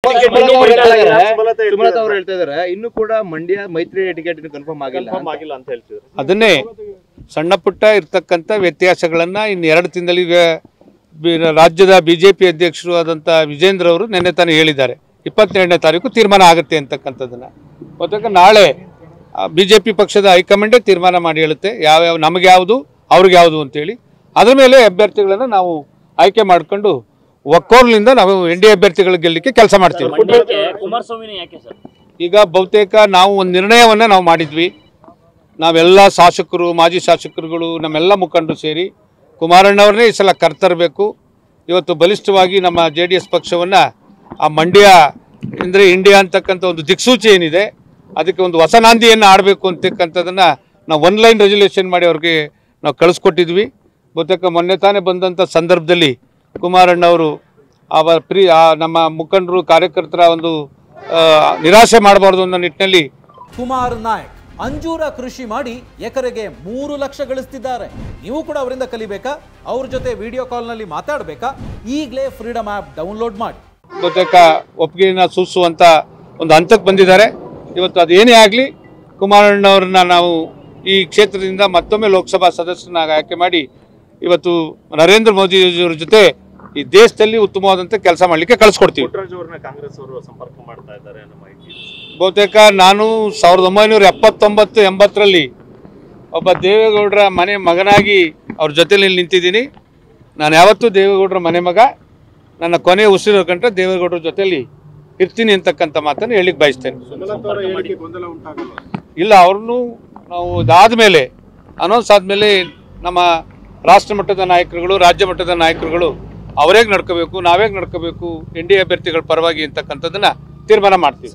ಸುಮಲತಾ ಅವರು ಹೇಳ್ತಾ ಇದಾರೆ ಇನ್ನು ಕೂಡ ಮಂಡ್ಯ ಮೈತ್ರಿ ಟಿಕೆಟ್ ಕನ್ಫರ್ಮ್ ಆಗಿಲ್ಲ ಅಂತ ಹೇಳ್ತಿದ್ರು. ಅದನ್ನೇ ಸಣ್ಣ ಪುಟ್ಟ ಇರ್ತಕ್ಕಂಥ ವ್ಯತ್ಯಾಸಗಳನ್ನ ಇನ್ನು 2 ತಿಂಗಳಿಗೆ ರಾಜ್ಯದ ಬಿಜೆಪಿ ಅಧ್ಯಕ್ಷರು ಆದಂಥ ವಿಜೇಂದ್ರ ಅವರು ನಿನ್ನೆ ತಾನೇ ಹೇಳಿದ್ದಾರೆ 22ನೇ ತಾರೀಕು ತೀರ್ಮಾನ ಆಗುತ್ತೆ ಅಂತಕ್ಕಂಥದ್ದನ್ನ. ಮತ್ತೆ ನಾಳೆ ಬಿಜೆಪಿ ಪಕ್ಷದ ಹೈಕಮಾಂಡೇ ತೀರ್ಮಾನ ಮಾಡಿ ಹೇಳುತ್ತೆ ಯಾವ್ಯಾವ ನಮಗೆ ಯಾವುದು ಅವ್ರಿಗೆ ಯಾವುದು ಅಂತೇಳಿ. ಅದ್ರ ಮೇಲೆ ಅಭ್ಯರ್ಥಿಗಳನ್ನು ನಾವು ಆಯ್ಕೆ ಮಾಡಿಕೊಂಡು ಒಕ್ಕೋರ್ಲಿಂದ ನಾವು NDA ಅಭ್ಯರ್ಥಿಗಳ ಗೆಲ್ಲಲಿಕ್ಕೆ ಕೆಲಸ ಮಾಡ್ತೀವಿ. ಈಗ ಬಹುತೇಕ ನಾವು ಒಂದು ನಿರ್ಣಯವನ್ನು ನಾವು ಮಾಡಿದ್ವಿ. ನಾವೆಲ್ಲ ಶಾಸಕರು, ಮಾಜಿ ಶಾಸಕರುಗಳು, ನಮ್ಮೆಲ್ಲ ಮುಖಂಡರು ಸೇರಿ ಕುಮಾರಣ್ಣವ್ರನ್ನೇ ಈ ಸಲ ಕರ್ತರಬೇಕು. ಇವತ್ತು ಬಲಿಷ್ಠವಾಗಿ ನಮ್ಮ JDS ಪಕ್ಷವನ್ನು ಆ ಮಂಡ್ಯ ಅಂದರೆ ಇಂಡಿಯಾ ಅಂತಕ್ಕಂಥ ಒಂದು ದಿಕ್ಸೂಚಿ ಏನಿದೆ ಅದಕ್ಕೆ ಒಂದು ಹೊಸ ನಾಂದಿಯನ್ನು ಆಡಬೇಕು ಅಂತಕ್ಕಂಥದ್ದನ್ನು ನಾವು ಒನ್ಲೈನ್ ರೆಸಲ್ಯೂಷನ್ ಮಾಡಿ ಅವ್ರಿಗೆ ನಾವು ಕಳಿಸ್ಕೊಟ್ಟಿದ್ವಿ. ಬಹುತೇಕ ಮೊನ್ನೆ ತಾನೇ ಬಂದಂಥ ಸಂದರ್ಭದಲ್ಲಿ ಕುಮಾರಣ್ಣವರು ನಮ್ಮ ಮುಖಂಡರು ಕಾರ್ಯಕರ್ತರ ಒಂದು ನಿರಾಶೆ ಮಾಡಬಾರ್ದು ಅನ್ನೋ ನಿಟ್ಟಿನಲ್ಲಿ ಕುಮಾರ್ ನಾಯಕ್ ಅಂಜೂರ ಕೃಷಿ ಮಾಡಿ ಎಕರೆಗೆ 3 ಲಕ್ಷ ಗಳಿಸ್ತಿದ್ದಾರೆ. ನೀವು ಕೂಡ ಅವರಿಂದ ಕಲಿಬೇಕಾ? ಅವ್ರ ಜೊತೆ ವಿಡಿಯೋ ಕಾಲ್ನಲ್ಲಿ ಮಾತಾಡಬೇಕಾ? ಈಗಲೇ ಫ್ರೀಡಮ್ ಆ್ಯಪ್ ಡೌನ್ಲೋಡ್ ಮಾಡಿ. ಬಹುತೇಕ ಒಪ್ಪಿಗೆಯನ್ನು ಸೂಚಿಸುವಂಥ ಒಂದು ಹಂತಕ್ಕೆ ಬಂದಿದ್ದಾರೆ. ಇವತ್ತು ಅದೇನೇ ಆಗಲಿ ಕುಮಾರಣ್ಣವ್ರನ್ನ ನಾವು ಈ ಕ್ಷೇತ್ರದಿಂದ ಮತ್ತೊಮ್ಮೆ ಲೋಕಸಭಾ ಸದಸ್ಯನಾಗಿ ಆಯ್ಕೆ ಮಾಡಿ ಇವತ್ತು ನರೇಂದ್ರ ಮೋದಿಯವರ ಜೊತೆ ಈ ದೇಶದಲ್ಲಿ ಉತ್ತಮವಾದಂಥ ಕೆಲಸ ಮಾಡಲಿಕ್ಕೆ ಕಳಿಸ್ಕೊಡ್ತೀವಿ. ಬಹುತೇಕ ನಾನು 1979-80ರಲ್ಲಿ ಒಬ್ಬ ದೇವೇಗೌಡರ ಮನೆ ಮಗನಾಗಿ ಅವ್ರ ಜೊತೆಯಲ್ಲಿ ನಿಂತಿದ್ದೀನಿ. ನಾನು ಯಾವತ್ತೂ ದೇವೇಗೌಡರ ಮನೆ ಮಗ, ನನ್ನ ಕೊನೆಯ ಉಸಿರು ಕಂಡ ದೇವೇಗೌಡರ ಜೊತೆಯಲ್ಲಿ ಇರ್ತೀನಿ ಅಂತಕ್ಕಂಥ ಮಾತನ್ನು ಹೇಳಿಕ್ಕೆ ಬಯಸ್ತೇನೆ. ಇಲ್ಲ, ಅವ್ರನ್ನೂ ನಾವು ಇದಾದಮೇಲೆ ಅನೌನ್ಸ್ ಆದಮೇಲೆ ನಮ್ಮ ರಾಷ್ಟ್ರ ಮಟ್ಟದ ನಾಯಕರುಗಳು, ರಾಜ್ಯ ಮಟ್ಟದ ನಾಯಕರುಗಳು ಅವರೇಗೆ ನಡ್ಕೋಬೇಕು, ನಾವೇಗೆ ನಡ್ಕೋಬೇಕು, NDA ಅಭ್ಯರ್ಥಿಗಳ ಪರವಾಗಿ ಅಂತಕ್ಕಂಥದ್ದನ್ನು ತೀರ್ಮಾನ ಮಾಡ್ತೀವಿ.